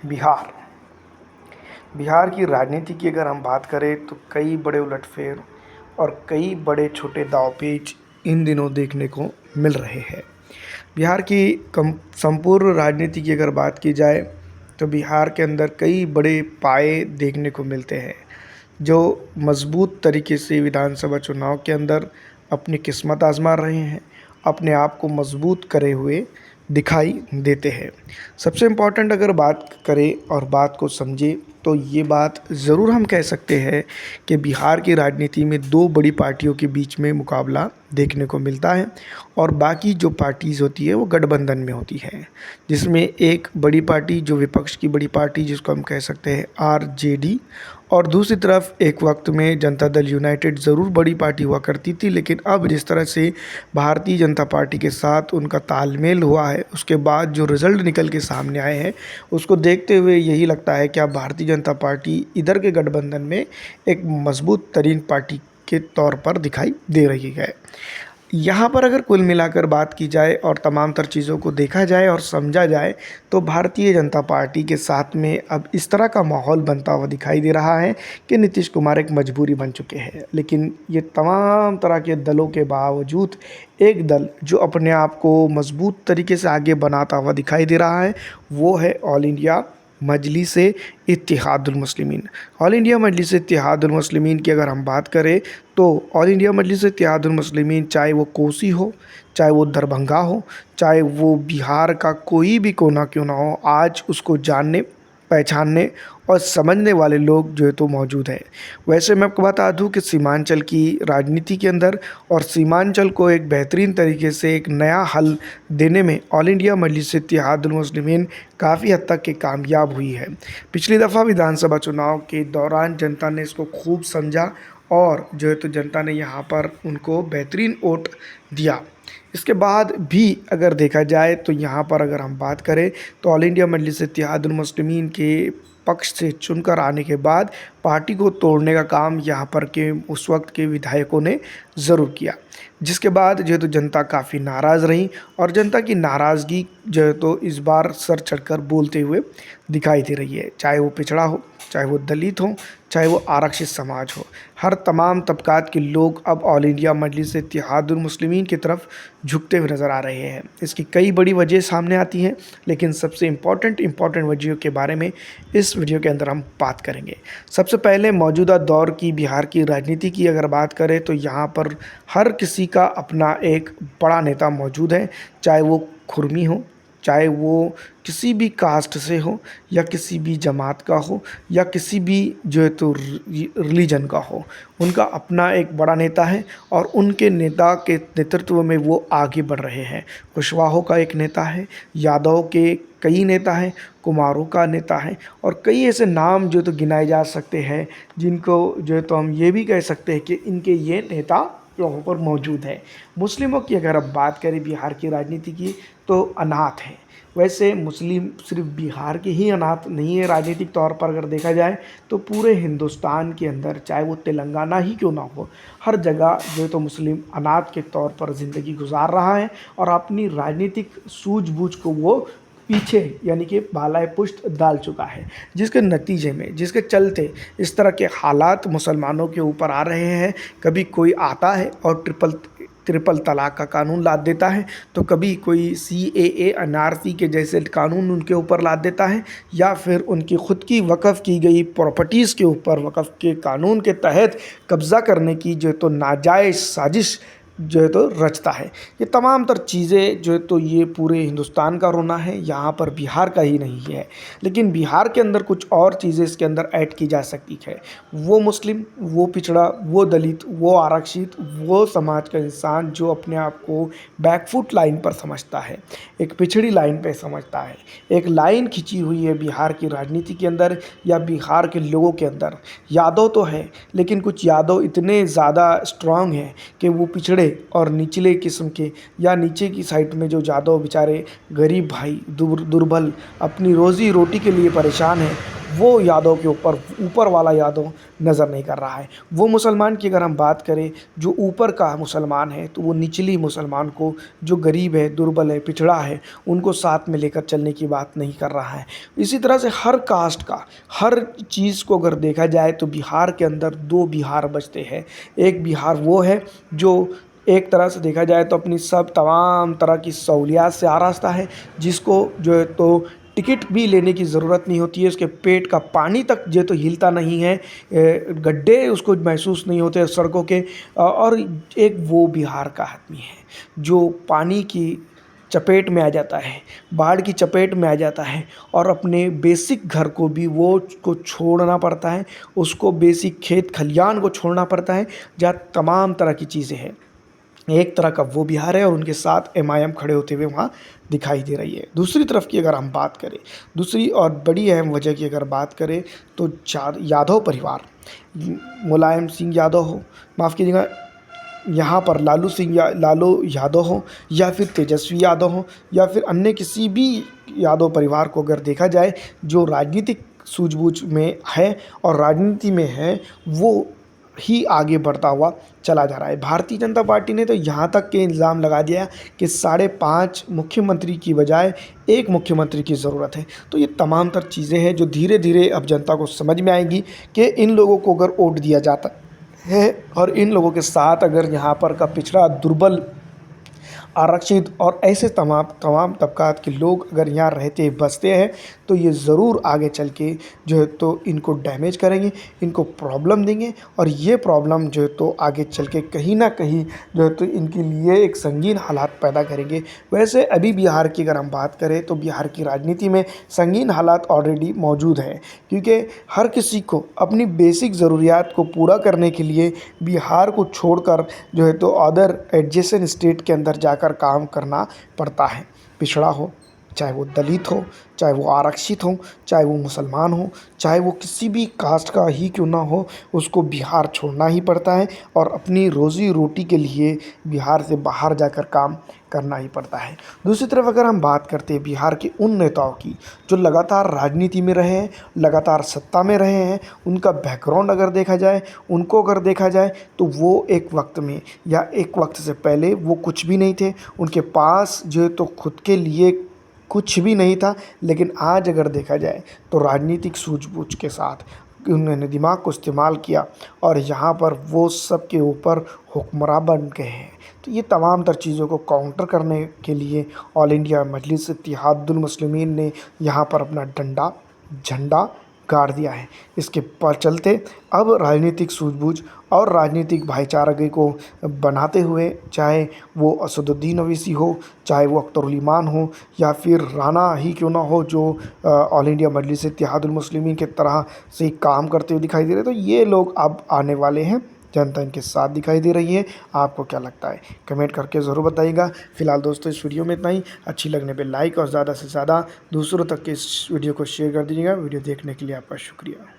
बिहार बिहार की राजनीति की अगर हम बात करें तो कई बड़े उलटफेर और कई बड़े छोटे दांवपेच इन दिनों देखने को मिल रहे हैं। बिहार की कम संपूर्ण राजनीति की अगर बात की जाए तो बिहार के अंदर कई बड़े पाए देखने को मिलते हैं जो मजबूत तरीके से विधानसभा चुनाव के अंदर अपनी किस्मत आजमा रहे हैं, अपने आप को मजबूत करे हुए दिखाई देते हैं। सबसे इम्पोर्टेंट अगर बात करें और बात को समझे तो ये बात ज़रूर हम कह सकते हैं कि बिहार की राजनीति में दो बड़ी पार्टियों के बीच में मुकाबला देखने को मिलता है और बाकी जो पार्टीज़ होती है वो गठबंधन में होती है, जिसमें एक बड़ी पार्टी जो विपक्ष की बड़ी पार्टी जिसको हम कह सकते हैं आरजेडी, और दूसरी तरफ एक वक्त में जनता दल यूनाइटेड ज़रूर बड़ी पार्टी हुआ करती थी, लेकिन अब जिस तरह से भारतीय जनता पार्टी के साथ उनका तालमेल हुआ है, उसके बाद जो रिज़ल्ट निकल के सामने आए हैं उसको देखते हुए यही लगता है कि अब भारतीय जनता पार्टी इधर के गठबंधन में एक मजबूत तरीन पार्टी के तौर पर दिखाई दे रही है। यहाँ पर अगर कुल मिलाकर बात की जाए और तमाम तर चीज़ों को देखा जाए और समझा जाए तो भारतीय जनता पार्टी के साथ में अब इस तरह का माहौल बनता हुआ दिखाई दे रहा है कि नीतीश कुमार एक मजबूरी बन चुके हैं। लेकिन ये तमाम तरह के दलों के बावजूद एक दल जो अपने आप को मजबूत तरीके से आगे बनाता हुआ दिखाई दे रहा है वो है ऑल इंडिया मजलिस इत्तेहादुल मुस्लिमीन। ऑल इंडिया मजलिस इत्तेहादुल मुस्लिमीन की अगर हम बात करें तो ऑल इंडिया मजलिस इत्तेहादुल मुस्लिमीन चाहे वो कोसी हो, चाहे वो दरभंगा हो, चाहे वो बिहार का कोई भी कोना क्यों ना हो, आज उसको जानने पहचानने और समझने वाले लोग जो है तो मौजूद हैं। वैसे मैं आपको बता दूं कि सीमांचल की राजनीति के अंदर और सीमांचल को एक बेहतरीन तरीके से एक नया हल देने में ऑल इंडिया मजलिस इत्तेहादुल मुस्लिमीन काफ़ी हद तक के कामयाब हुई है। पिछली दफ़ा विधानसभा चुनाव के दौरान जनता ने इसको खूब समझा और जो है तो जनता ने यहाँ पर उनको बेहतरीन वोट दिया। इसके बाद भी अगर देखा जाए तो यहाँ पर अगर हम बात करें तो ऑल इंडिया मजलिस इत्तेहादुल मुस्लिमीन के पक्ष से चुनकर आने के बाद पार्टी को तोड़ने का काम यहाँ पर के उस वक्त के विधायकों ने ज़रूर किया, जिसके बाद जो है तो जनता काफ़ी नाराज़ रही और जनता की नाराज़गी जो है तो इस बार सर चढ़कर बोलते हुए दिखाई दे रही है। चाहे वो पिछड़ा हो, चाहे वो दलित हो, चाहे वो आरक्षित समाज हो, हर तमाम तबकात के लोग अब ऑल इंडिया मजलिस इत्तेहादुल मुस्लिमीन की तरफ झुकते हुए नज़र आ रहे हैं। इसकी कई बड़ी वजह सामने आती हैं, लेकिन सबसे इम्पॉर्टेंट वजहों के बारे में इस वीडियो के अंदर हम बात करेंगे। सबसे पहले मौजूदा दौर की बिहार की राजनीति की अगर बात करें तो यहाँ पर हर किसी का अपना एक बड़ा नेता मौजूद है, चाहे वो खुरमी हो, चाहे वो किसी भी कास्ट से हो या किसी भी जमात का हो या किसी भी जो है तो रिलीजन का हो, उनका अपना एक बड़ा नेता है और उनके नेता के नेतृत्व में वो आगे बढ़ रहे हैं। कुशवाहों का एक नेता है, यादव के कई नेता हैं, कुमारों का नेता है और कई ऐसे नाम जो तो गिनाए जा सकते हैं जिनको जो है तो हम ये भी कह सकते हैं कि इनके ये नेता यहाँ पर मौजूद है। मुस्लिमों की अगर अब बात करें बिहार की राजनीति की तो अनाथ है। वैसे मुस्लिम सिर्फ बिहार के ही अनाथ नहीं है, राजनीतिक तौर पर अगर देखा जाए तो पूरे हिंदुस्तान के अंदर चाहे वो तेलंगाना ही क्यों ना हो, हर जगह जो है तो मुस्लिम अनाथ के तौर पर ज़िंदगी गुजार रहा है और अपनी राजनीतिक सूझबूझ को वो पीछे यानी कि बालाए पुश्त डाल चुका है, जिसके नतीजे में जिसके चलते इस तरह के हालात मुसलमानों के ऊपर आ रहे हैं। कभी कोई आता है और ट्रिपल तलाक का कानून लाद देता है, तो कभी कोई CAA एनआरसी के जैसे कानून उनके ऊपर लाद देता है, या फिर उनकी ख़ुद की वक़फ़ की गई प्रॉपर्टीज़ के ऊपर वक़फ़ के कानून के तहत कब्ज़ा करने की जो है तो नाजायज़ साजिश जो है तो रचता है। ये तमाम तर चीज़ें जो है तो ये पूरे हिंदुस्तान का रोना है, यहाँ पर बिहार का ही नहीं है। लेकिन बिहार के अंदर कुछ और चीज़ें इसके अंदर ऐड की जा सकती है। वो मुस्लिम, वो पिछड़ा, वो दलित, वो आरक्षित, वो समाज का इंसान जो अपने आप को बैकफुट लाइन पर समझता है, एक पिछड़ी लाइन पर समझता है, एक लाइन खिंची हुई है बिहार की राजनीति के अंदर या बिहार के लोगों के अंदर। यादव तो है, लेकिन कुछ यादव इतने ज़्यादा स्ट्रांग हैं कि वो पिछड़े और निचले किस्म के या नीचे की साइड में जो यादव बेचारे गरीब भाई दुर्बल अपनी रोज़ी रोटी के लिए परेशान हैं, वो यादव के ऊपर वाला यादव नज़र नहीं कर रहा है। वो मुसलमान की अगर हम बात करें जो ऊपर का मुसलमान है, तो वो निचली मुसलमान को, जो गरीब है, दुर्बल है, पिछड़ा है, उनको साथ में लेकर चलने की बात नहीं कर रहा है। इसी तरह से हर कास्ट का, हर चीज़ को अगर देखा जाए तो बिहार के अंदर 2 बिहार बसते हैं। एक बिहार वो है जो एक तरह से देखा जाए तो अपनी सब तमाम तरह की सहूलियात से आरास्ता है, जिसको जो है तो टिकट भी लेने की ज़रूरत नहीं होती है, उसके पेट का पानी तक जो है तो हिलता नहीं है, गड्ढे उसको महसूस नहीं होते सड़कों के। और एक वो बिहार का आदमी है जो पानी की चपेट में आ जाता है, बाढ़ की चपेट में आ जाता है, और अपने बेसिक घर को भी वो को छोड़ना पड़ता है, उसको बेसिक खेत खलियान को छोड़ना पड़ता है, जहाँ तमाम तरह की चीज़ें हैं। एक तरह का वो बिहार है और उनके साथ एमआईएम खड़े होते हुए वहाँ दिखाई दे रही है। दूसरी तरफ की अगर हम बात करें, दूसरी और बड़ी अहम वजह की अगर बात करें, तो यादव परिवार, मुलायम सिंह यादव हो, माफ़ कीजिएगा, यहाँ पर लालू यादव हो, या फिर तेजस्वी यादव हो, या फिर अन्य किसी भी यादव परिवार को अगर देखा जाए जो राजनीतिक सूझबूझ में है और राजनीति में है, वो ही आगे बढ़ता हुआ चला जा रहा है। भारतीय जनता पार्टी ने तो यहाँ तक के इल्ज़ाम लगा दिया कि 5.5 मुख्यमंत्री की बजाय एक मुख्यमंत्री की ज़रूरत है। तो ये तमाम तर चीज़ें हैं जो धीरे धीरे अब जनता को समझ में आएगी कि इन लोगों को अगर वोट दिया जाता है और इन लोगों के साथ अगर यहाँ पर का पिछड़ा, दुर्बल, आरक्षित और ऐसे तमाम तमाम तबकात के लोग अगर यहाँ रहते बसते हैं, तो ये ज़रूर आगे चल के जो है तो इनको डैमेज करेंगे, इनको प्रॉब्लम देंगे, और ये प्रॉब्लम जो है तो आगे चल के कहीं ना कहीं जो है तो इनके लिए एक संगीन हालात पैदा करेंगे। वैसे अभी बिहार की अगर हम बात करें तो बिहार की राजनीति में संगीन हालात ऑलरेडी मौजूद हैं, क्योंकि हर किसी को अपनी बेसिक ज़रूरियात को पूरा करने के लिए बिहार को छोड़कर जो है तो अदर एडजेसेंट स्टेट के अंदर जाकर काम करना पड़ता है। पिछड़ा हो, चाहे वो दलित हो, चाहे वो आरक्षित हो, चाहे वो मुसलमान हो, चाहे वो किसी भी कास्ट का ही क्यों ना हो, उसको बिहार छोड़ना ही पड़ता है और अपनी रोज़ी रोटी के लिए बिहार से बाहर जाकर काम करना ही पड़ता है। दूसरी तरफ अगर हम बात करते हैं बिहार के उन नेताओं की जो लगातार राजनीति में रहे हैं, लगातार सत्ता में रहे हैं, उनका बैकग्राउंड अगर देखा जाए, उनको अगर देखा जाए, तो वो एक वक्त में या एक वक्त से पहले वो कुछ भी नहीं थे, उनके पास जो है तो खुद के लिए कुछ भी नहीं था। लेकिन आज अगर देखा जाए तो राजनीतिक सूझबूझ के साथ उन्होंने दिमाग को इस्तेमाल किया और यहाँ पर वो सब के ऊपर हुक्मरान बन गए हैं। तो ये तमाम तर चीज़ों को काउंटर करने के लिए ऑल इंडिया मजलिस इत्तेहादुल मुस्लिमीन ने यहाँ पर अपना झंडा गाड़ दिया है। इसके पर चलते अब राजनीतिक सूझबूझ और राजनीतिक भाईचारे को बनाते हुए, चाहे वो असदुद्दीन अवैसी हो, चाहे वो अख्तरुल ईमान हो, या फिर राणा ही क्यों ना हो जो ऑल इंडिया मजलिस इत्तेहादुल मुस्लिमीन के तरह से काम करते हुए दिखाई दे रहे, तो ये लोग अब आने वाले हैं, जनता इनके साथ दिखाई दे रही है। आपको क्या लगता है कमेंट करके ज़रूर बताइएगा। फिलहाल दोस्तों इस वीडियो में इतना ही। अच्छी लगने पे लाइक और ज़्यादा से ज़्यादा दूसरों तक के इस वीडियो को शेयर कर दीजिएगा। वीडियो देखने के लिए आपका शुक्रिया।